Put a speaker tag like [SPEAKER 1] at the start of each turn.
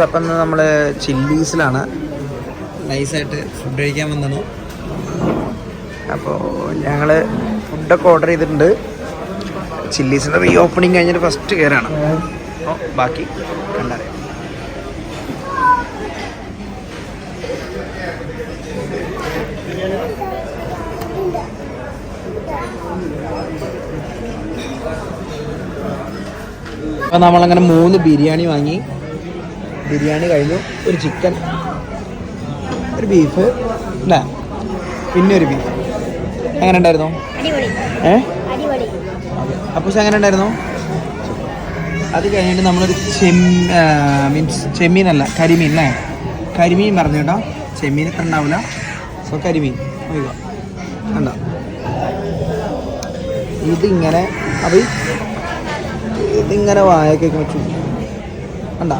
[SPEAKER 1] അപ്പം നമ്മൾ ചില്ലീസിലാണ് നൈസായിട്ട് ഫുഡ് കഴിക്കാൻ വന്നത്. അപ്പോൾ ഞങ്ങൾ ഫുഡൊക്കെ ഓർഡർ ചെയ്തിട്ടുണ്ട്. ചില്ലീസിൻ്റെ റീ ഓപ്പണിങ് കഴിഞ്ഞിട്ട് ഫസ്റ്റ് കയറാണ്. അപ്പോൾ ബാക്കി കണ്ടറിയാം. അപ്പോൾ നമ്മളങ്ങനെ 3 ബിരിയാണി വാങ്ങി. ബിരിയാണി കഴിഞ്ഞു, ഒരു ചിക്കൻ, ഒരു ബീഫ് അല്ലേ, പിന്നെ ഒരു ബീഫ്. എങ്ങനെ ഉണ്ടായിരുന്നു? അപ്പോൾ എങ്ങനെ ഉണ്ടായിരുന്നു? അത് കഴിഞ്ഞിട്ട് നമ്മളൊരു മീൻസ് ചെമ്മീനല്ല, കരിമീൻ അല്ലേ, കരിമീൻ പറഞ്ഞു കേട്ടോ. ചെമ്മീൻ ഇത്ര ഉണ്ടാവില്ല. സോ കരിമീൻ കണ്ട ഇതിങ്ങനെ. അപ്പോൾ ഇതിങ്ങനെ വായൊക്കെ വെച്ചു കണ്ട.